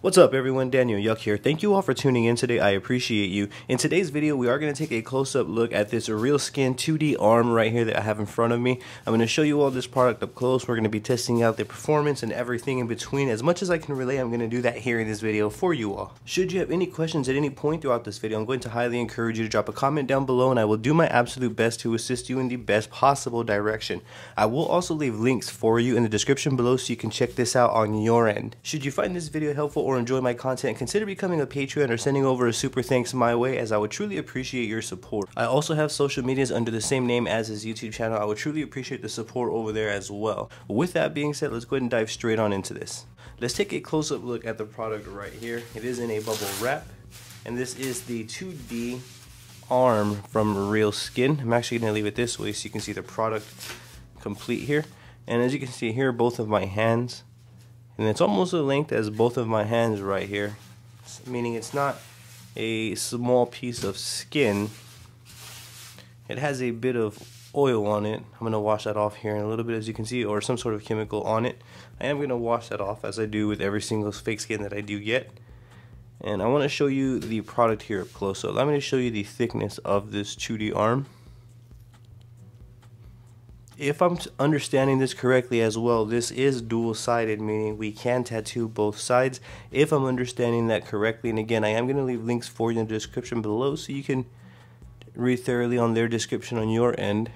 What's up everyone, Daniel Yuck here. Thank you all for tuning in today. I appreciate you. In today's video, we are going to take a close-up look at this Reelskin 2D arm right here that I have in front of me. I'm going to show you all this product up close. We're going to be testing out the performance and everything in between. As much as I can relay, I'm going to do that here in this video for you all. Should you have any questions at any point throughout this video, I'm going to highly encourage you to drop a comment down below and I will do my absolute best to assist you in the best possible direction. I will also leave links for you in the description below so you can check this out on your end. Should you find this video helpful or enjoy my content, consider becoming a Patreon or sending over a super thanks my way, as I would truly appreciate your support. I also have social medias under the same name as his YouTube channel. I would truly appreciate the support over there as well. With that being said, let's go ahead and dive straight on into this. Let's take a close-up look at the product right here. It is in a bubble wrap, and this is the 2D arm from Reelskin. I'm actually going to leave it this way so you can see the product complete here. And as you can see here, both of my hands, and it's almost the length as both of my hands right here, meaning it's not a small piece of skin. It has a bit of oil on it. I'm going to wash that off here in a little bit, as you can see, or some sort of chemical on it. I am going to wash that off as I do with every single fake skin that I do get. And I want to show you the product here up close. So I'm going to show you the thickness of this 2D arm. If I'm understanding this correctly as well, this is dual-sided, meaning we can tattoo both sides, if I'm understanding that correctly. And again, I am going to leave links for you in the description below so you can read thoroughly on their description on your end.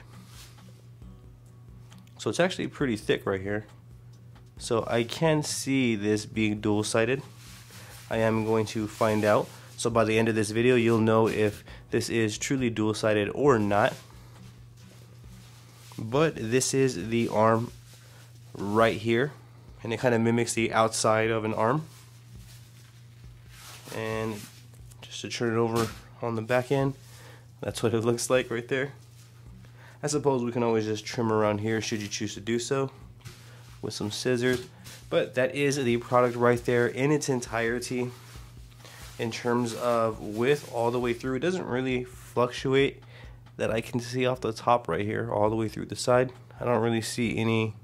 So it's actually pretty thick right here. So I can see this being dual-sided. I am going to find out. So by the end of this video, you'll know if this is truly dual-sided or not. But this is the arm right here, and it kind of mimics the outside of an arm. And just to turn it over on the back end, that's what it looks like right there. I suppose we can always just trim around here should you choose to do so with some scissors. But that is the product right there in its entirety. In terms of width all the way through, it doesn't really fluctuate that I can see off the top right here all the way through the side. I don't really see any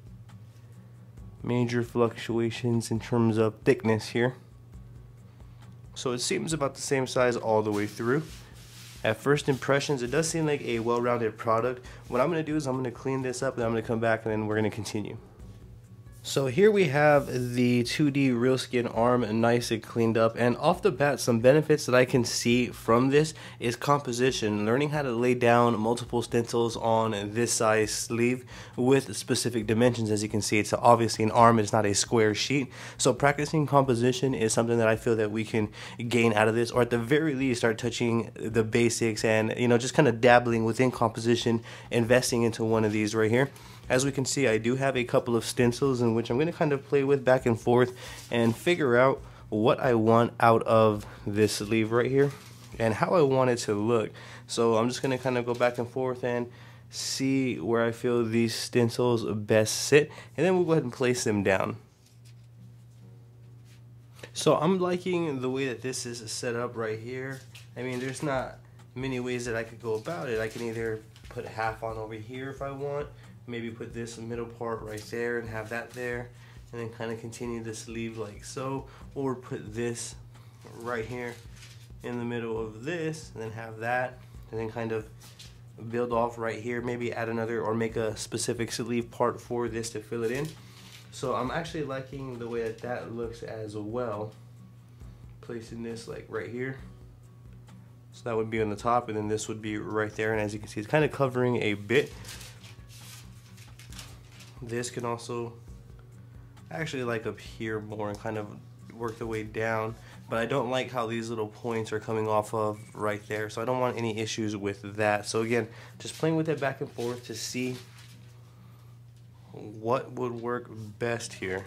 major fluctuations in terms of thickness here. So it seems about the same size all the way through. At first impressions, it does seem like a well-rounded product. What I'm going to do is I'm going to clean this up and I'm going to come back and then we're going to continue. So here we have the 2D Reelskin arm nice and cleaned up, and off the bat, some benefits that I can see from this is composition, learning how to lay down multiple stencils on this size sleeve with specific dimensions. As you can see, it's obviously an arm, it's not a square sheet. So practicing composition is something that I feel that we can gain out of this, or at the very least start touching the basics and, you know, just kind of dabbling within composition, investing into one of these right here. As we can see, I do have a couple of stencils in which I'm going to kind of play with back and forth and figure out what I want out of this sleeve right here and how I want it to look. So I'm just going to kind of go back and forth and see where I feel these stencils best sit, and then we'll go ahead and place them down. So I'm liking the way that this is set up right here. I mean, there's not many ways that I could go about it. I can either put half on over here if I want, maybe put this middle part right there and have that there, and then kind of continue the sleeve like so, or put this right here in the middle of this and then have that, and then kind of build off right here, maybe add another or make a specific sleeve part for this to fill it in. So I'm actually liking the way that that looks as well, placing this like right here. So that would be on the top, and then this would be right there, and as you can see, it's kind of covering a bit. This can also actually like up here more and kind of work the way down, but I don't like how these little points are coming off of right there, so I don't want any issues with that. So again, just playing with it back and forth to see what would work best here.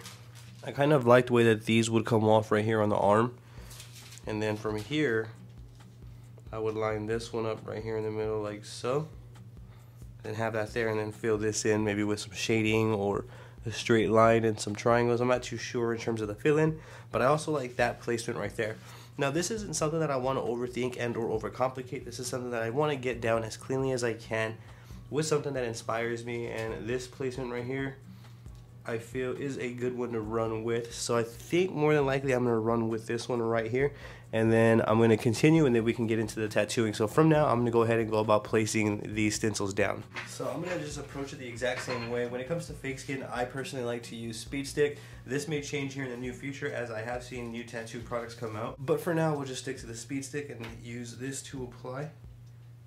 I kind of like the way that these would come off right here on the arm, and then from here I would line this one up right here in the middle like so, and have that there, and then fill this in maybe with some shading or a straight line and some triangles. I'm not too sure in terms of the fill-in, but I also like that placement right there. Now this isn't something that I want to overthink and or overcomplicate. This is something that I want to get down as cleanly as I can with something that inspires me, and this placement right here I feel is a good one to run with. So I think more than likely I'm going to run with this one right here, and then I'm going to continue, and then we can get into the tattooing. So from now, I'm going to go ahead and go about placing these stencils down. So I'm going to just approach it the exact same way. When it comes to fake skin, I personally like to use speed stick. This may change here in the near future as I have seen new tattoo products come out. But for now, we'll just stick to the speed stick and use this to apply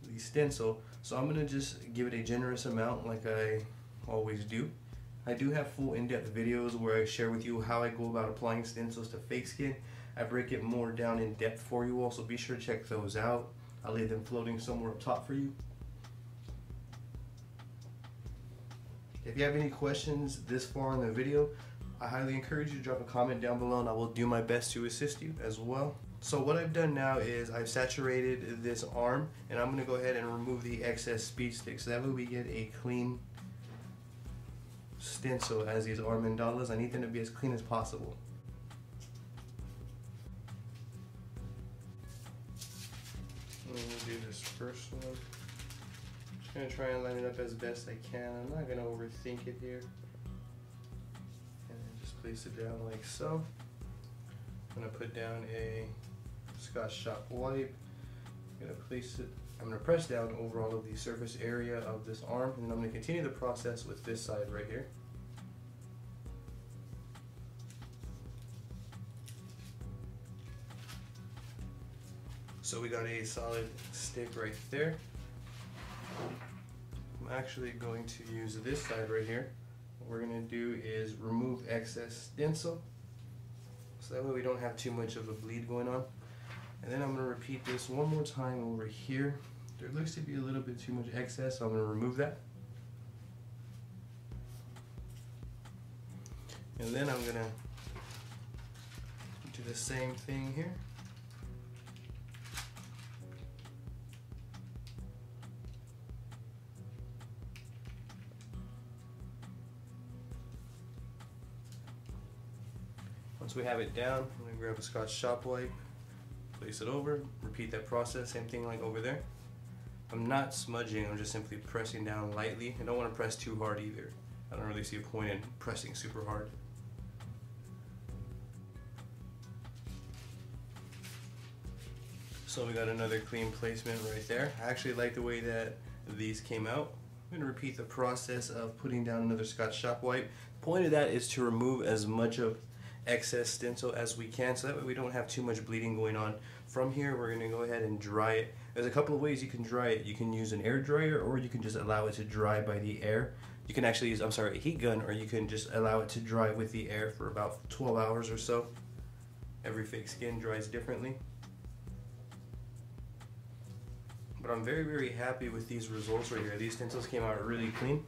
the stencil. So I'm going to just give it a generous amount like I always do. I do have full in-depth videos where I share with you how I go about applying stencils to fake skin. I break it more down in depth for you all, so be sure to check those out. I'll leave them floating somewhere up top for you. If you have any questions this far in the video, I highly encourage you to drop a comment down below, and I will do my best to assist you as well. So what I've done now is I've saturated this arm, and I'm going to go ahead and remove the excess speed stick, so that way we get a clean stencil as these are mandalas. I need them to be as clean as possible. I'm going to do this first one. Just going to try and line it up as best I can. I'm not going to overthink it here. And then just place it down like so. I'm going to put down a Scotch Shop wipe. I'm going to place it. I'm going to press down over all of the surface area of this arm, and then I'm going to continue the process with this side right here. So we got a solid stick right there. I'm actually going to use this side right here. What we're going to do is remove excess stencil, so that way we don't have too much of a bleed going on. And then I'm going to repeat this one more time over here. There looks to be a little bit too much excess, so I'm going to remove that. And then I'm going to do the same thing here. Once we have it down, I'm going to grab a Scotch Shop wipe, place it over, repeat that process, same thing like over there. I'm not smudging, I'm just simply pressing down lightly. I don't want to press too hard either. I don't really see a point in pressing super hard. So we got another clean placement right there. I actually like the way that these came out. I'm going to repeat the process of putting down another Scotch Shop wipe. The point of that is to remove as much of excess stencil as we can, so that way we don't have too much bleeding going on. From here, we're going to go ahead and dry it. There's a couple of ways you can dry it. You can use an air dryer, or you can just allow it to dry by the air. You can actually use, a heat gun, or you can just allow it to dry with the air for about 12 hours or so. Every fake skin dries differently. But I'm very, very happy with these results right here. These stencils came out really clean.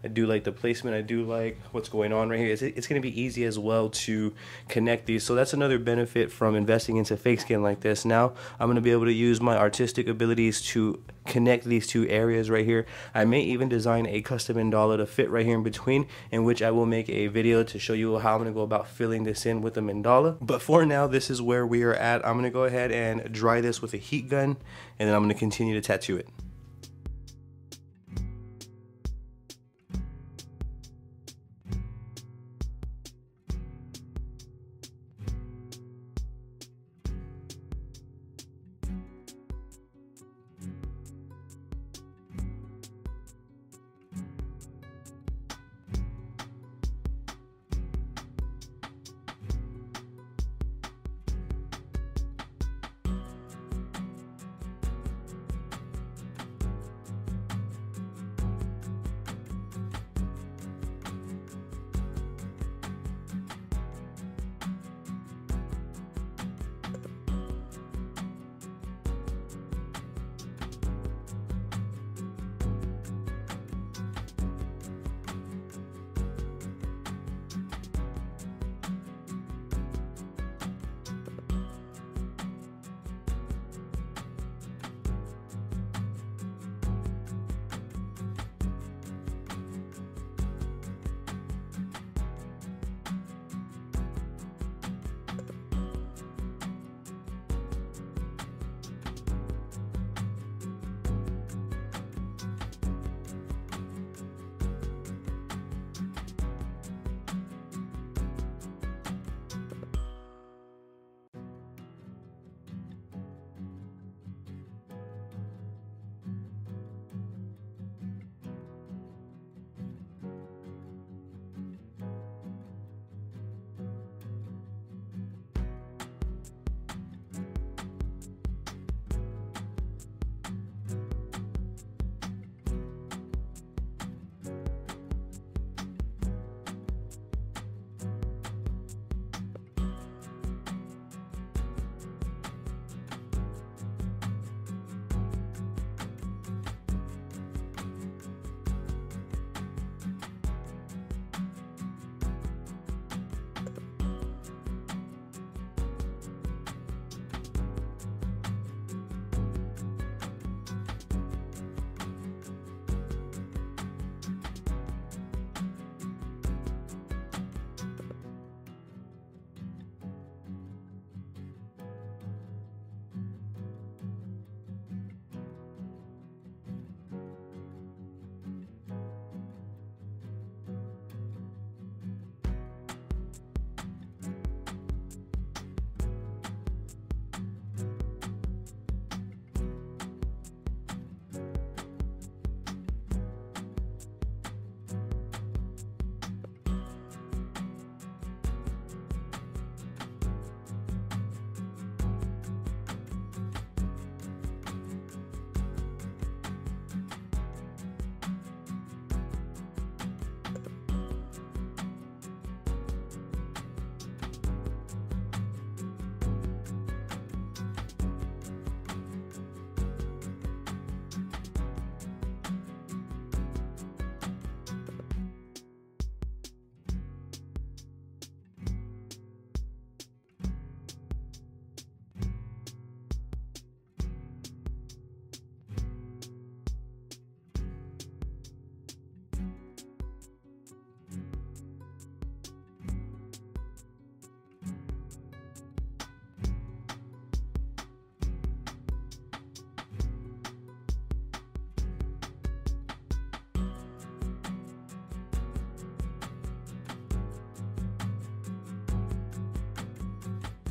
I do like the placement. I do like what's going on right here. It's going to be easy as well to connect these. So that's another benefit from investing into fake skin like this. Now I'm going to be able to use my artistic abilities to connect these two areas right here. I may even design a custom mandala to fit right here in between, in which I will make a video to show you how I'm going to go about filling this in with a mandala. But for now, this is where we are at. I'm going to go ahead and dry this with a heat gun, and then I'm going to continue to tattoo it.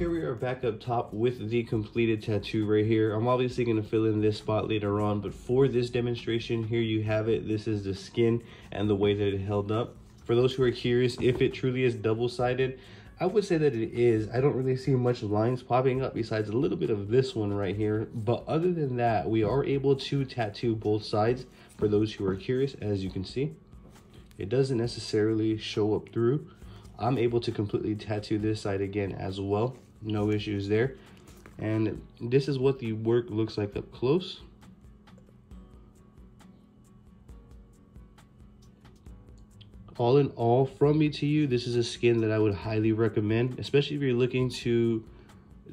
Here we are back up top with the completed tattoo right here. I'm obviously going to fill in this spot later on, but for this demonstration, here you have it. This is the skin and the way that it held up. For those who are curious if it truly is double-sided, I would say that it is. I don't really see much lines popping up besides a little bit of this one right here. But other than that, we are able to tattoo both sides for those who are curious. As you can see, it doesn't necessarily show up through. I'm able to completely tattoo this side again as well. No issues there. And this is what the work looks like up close. All in all, from me to you, this is a skin that I would highly recommend, especially if you're looking to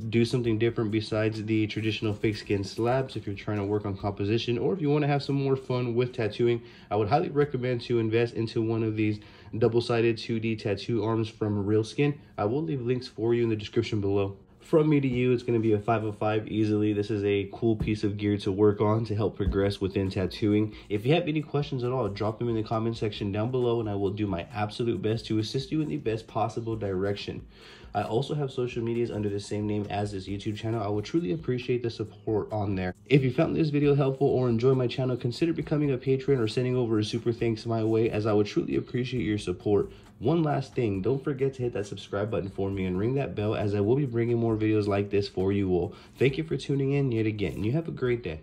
do something different besides the traditional fake skin slabs. If you're trying to work on composition, or if you want to have some more fun with tattooing, I would highly recommend to invest into one of these double-sided 2D tattoo arms from Reelskin. I will leave links for you in the description below. From me to you, it's going to be a 5 of 5 easily. This is a cool piece of gear to work on to help progress within tattooing. If you have any questions at all, drop them in the comment section down below and I will do my absolute best to assist you in the best possible direction. I also have social medias under the same name as this YouTube channel. I would truly appreciate the support on there. If you found this video helpful or enjoy my channel, consider becoming a patron or sending over a super thanks my way, as I would truly appreciate your support. One last thing, don't forget to hit that subscribe button for me and ring that bell, as I will be bringing more videos like this for you all. Thank you for tuning in yet again. You have a great day.